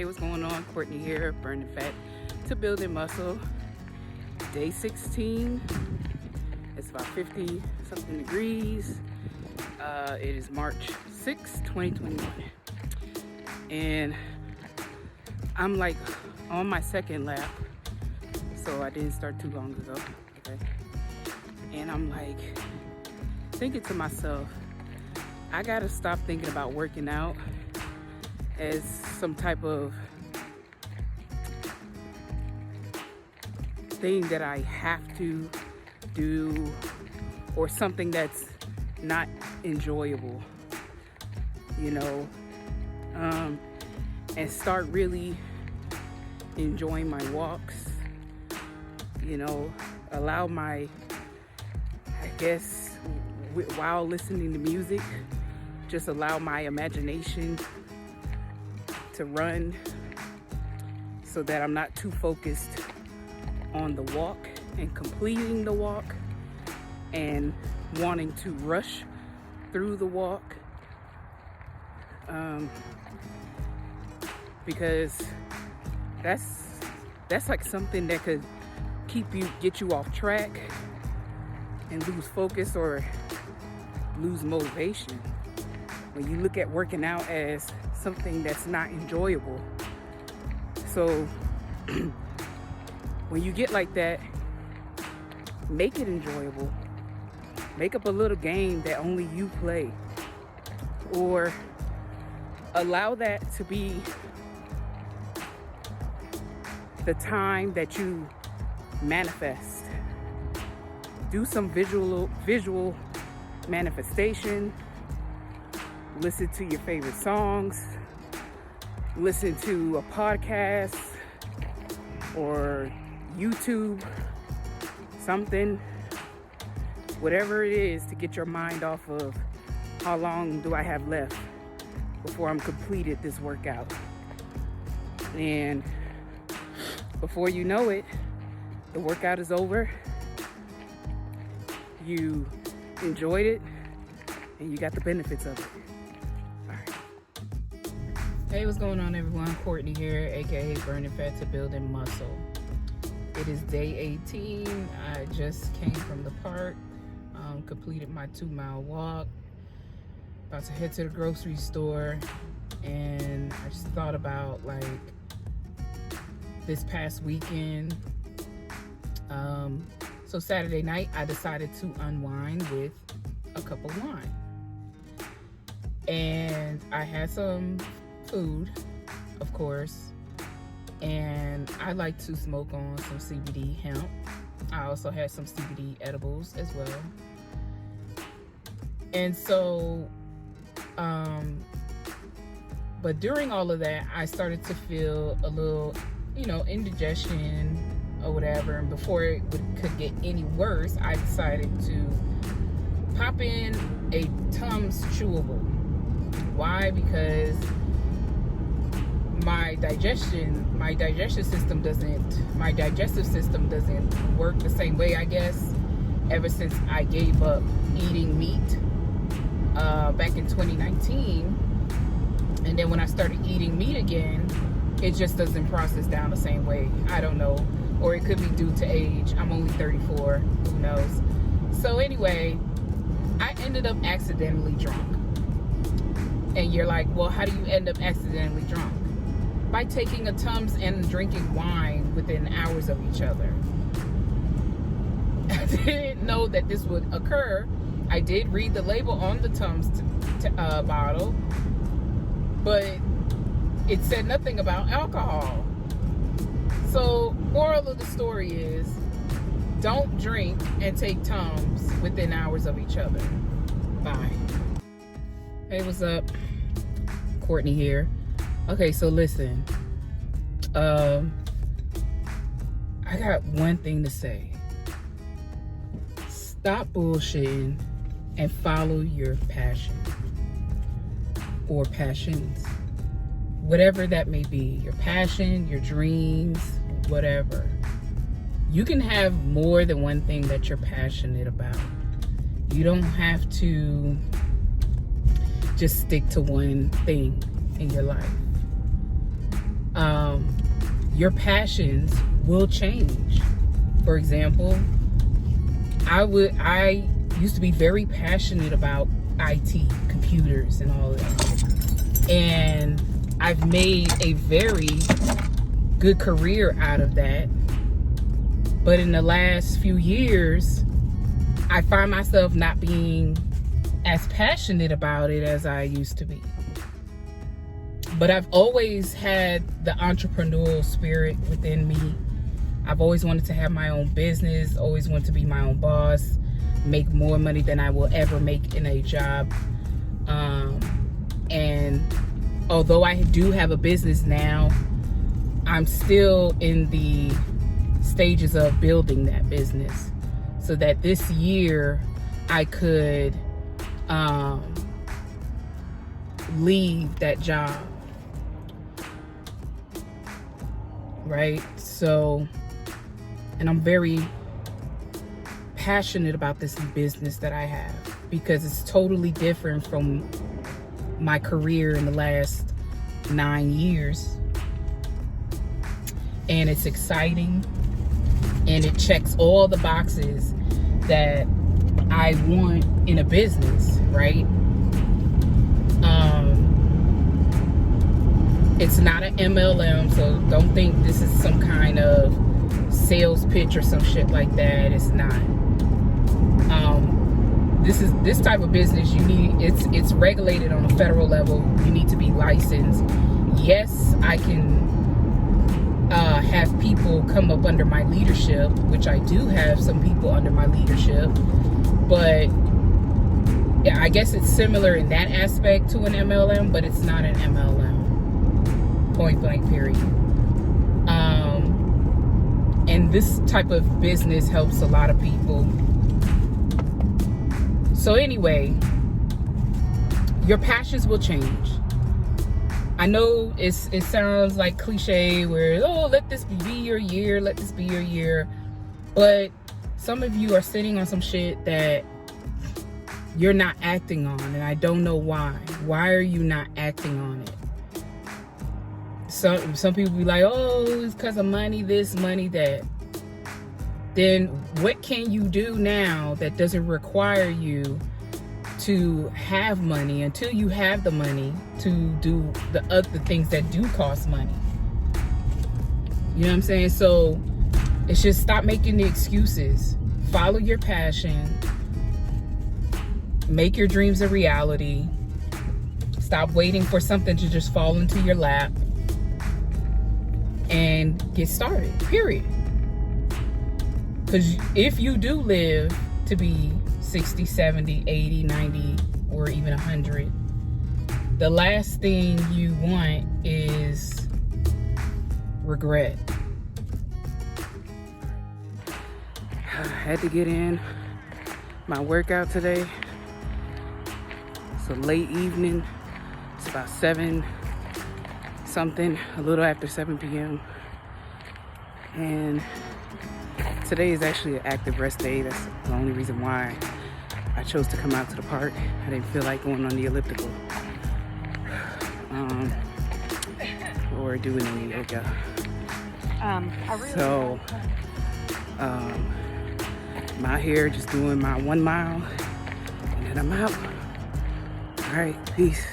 what's going on? Courtney here, burning fat to building muscle. Day 16. It's about 50 something degrees. It is March 6, 2021. And I'm like on my second lap. So I didn't start too long ago. Okay. And I'm like thinking to myself, I gotta stop thinking about working out as some type of thing that I have to do or something that's not enjoyable, you know, and start really enjoying my walks, you know, allow my, I guess, while listening to music, just allow my imagination to run so that I'm not too focused on the walk and completing the walk and wanting to rush through the walk, because that's like something that could get you off track and lose focus or lose motivation when you look at working out as something that's not enjoyable. So when you get like that, make it enjoyable. Make up a little game that only you play, or allow that to be the time that you manifest. Do some visual manifestation. Listen to your favorite songs. Listen to a podcast or YouTube, something, whatever it is, to get your mind off of how long do I have left before I'm completed this workout. And before you know it, the workout is over. You enjoyed it and you got the benefits of it. All right. Hey, what's going on, everyone? Courtney here, aka burning fat to building muscle. It is day 18. I just came from the park, completed my 2-mile walk, about to head to the grocery store, and I just thought about like this past weekend. So Saturday night, I decided to unwind with a cup of wine. And I had some food, of course, and I like to smoke on some CBD hemp. I also had some CBD edibles as well. And so, but during all of that, I started to feel a little, indigestion or whatever. And before it could get any worse, I decided to pop in a Tums chewable. Why? Because my digestive system doesn't work the same way, I guess, ever since I gave up eating meat back in 2019. And then when I started eating meat again, it just doesn't process down the same way. I don't know. Or it could be due to age. I'm only 34. Who knows? So anyway, I ended up accidentally drunk. And you're like, well, how do you end up accidentally drunk? By taking a Tums and drinking wine within hours of each other. I didn't know that this would occur. I did read the label on the Tums bottle, but it said nothing about alcohol. So, moral of the story is, don't drink and take Tums within hours of each other. Bye. Hey, what's up? Courtney here. Okay, so listen. I got one thing to say. Stop bullshitting and follow your passion or passions. Whatever that may be, your passion, your dreams, whatever. You can have more than one thing that you're passionate about. You don't have to just stick to one thing in your life. your passions will change. For example, I used to be very passionate about IT, computers and all of that. And I've made a very good career out of that. But in the last few years, I find myself not being as passionate about it as I used to be. But I've always had the entrepreneurial spirit within me. I've always wanted to have my own business, always wanted to be my own boss, make more money than I will ever make in a job. And although I do have a business now, I'm still in the stages of building that business so that this year I could leave that job. Right? So, and I'm very passionate about this business that I have because it's totally different from my career in the last 9 years. And it's exciting and it checks all the boxes that I want in a business, right? It's not an MLM, so don't think this is some kind of sales pitch or some shit like that. It's not. This type of business, you need, it's regulated on a federal level. You need to be licensed. Yes, I can have people come up under my leadership, which I do have some people under my leadership, but yeah, I guess it's similar in that aspect to an MLM, but it's not an MLM. Point blank, period. And this type of business helps a lot of people. So anyway, your passions will change. I know it sounds like cliche where, oh, let this be your year, let this be your year. But some of you are sitting on some shit that you're not acting on, and I don't know why. Why are you not acting on it? Some people be like, oh, it's because of money, this, money, that. Then what can you do now that doesn't require you to have money until you have the money to do the other things that do cost money? You know what I'm saying? So it's just stop making the excuses. Follow your passion. Make your dreams a reality. Stop waiting for something to just fall into your lap. And get started, period. Because if you do live to be 60, 70, 80, 90, or even 100, the last thing you want is regret. I had to get in my workout today. It's a late evening. It's about 7 something, a little after 7 p.m. And today is actually an active rest day. That's the only reason why I chose to come out to the park. I didn't feel like going on the elliptical or doing any yoga. I'm out here just doing my 1 mile and then I'm out. All right, peace.